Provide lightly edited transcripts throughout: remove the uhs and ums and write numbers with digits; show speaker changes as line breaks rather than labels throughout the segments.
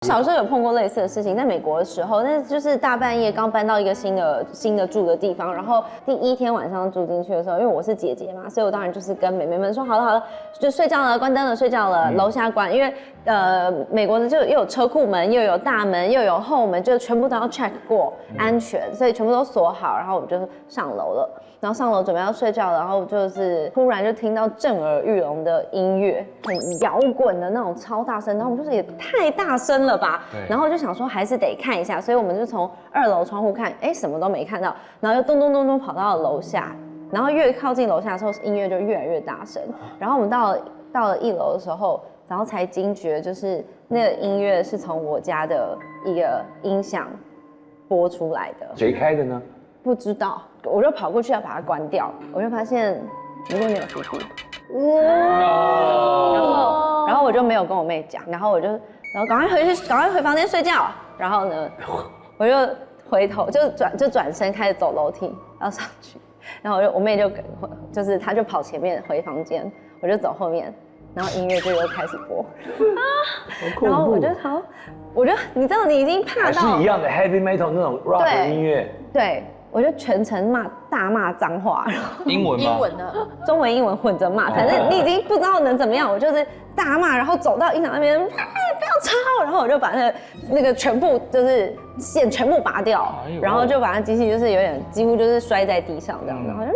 小时候有碰过类似的事情，在美国的时候，那就是大半夜刚搬到一个新的住的地方，然后第一天晚上住进去的时候，因为我是姐姐嘛，所以我当然就是跟妹妹们说好了好了，就睡觉了，关灯了，睡觉了，楼下关，因为美国的就又有车库门，又有大门，又有后门，就全部都要 check 过安全，所以全部都锁好，然后我们就上楼了。然后上楼准备要睡觉了，然后就是突然就听到震耳欲聋的音乐，很摇滚的那种超大声，然后我们就说也太大声了吧，然后就想说还是得看一下，所以我们就从2楼窗户看，哎什么都没看到，然后又咚咚咚咚跑到了楼下，然后越靠近楼下的时候音乐就越来越大声，然后我们到了1楼的时候，然后才惊觉就是那个音乐是从我家的一个音响播出来的，
谁开的呢？
不知道，我就跑过去要把它关掉，我就发现里面没有 CD， 然后我就没有跟我妹讲，然后赶快回房间睡觉，然后呢，我就回头就转身开始走楼梯要上去，然后我妹就是她就跑前面回房间，我就走后面。然后音乐就又开始播，然后我就你知道你已经怕到
还是一样的 heavy metal 那种 rock 的音乐，
对，我就全程大骂脏话，然后
英文吗？
英文的，
中文英文混着骂，反正你已经不知道能怎么样，我就是大骂，然后走到音响那边，不要吵，然后我就把那个全部就是线全部拔掉，然后就把那机器就是有点几乎就是摔在地上这样，然后就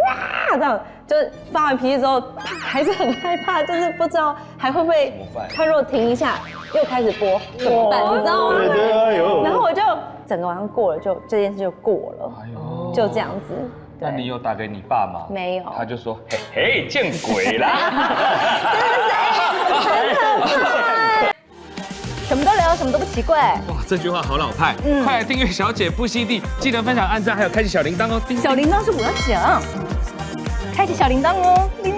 这样。就是发完脾气之后，还是很害怕，就是不知道还会不会，他如果停一下又开始播怎么办？你知道吗？然后我就整个晚上过了，就这件事就过了，就这样子。
那你有打给你爸吗？
没有，
他就说嘿嘿见鬼啦！
很可怕。
什么都聊，什么都不奇怪。
哇，这句话好老派。快来订阅小姐不吸地，记得分享、按赞，还有开启小铃铛哦。
小铃铛是我要讲，开启小铃铛哦。铃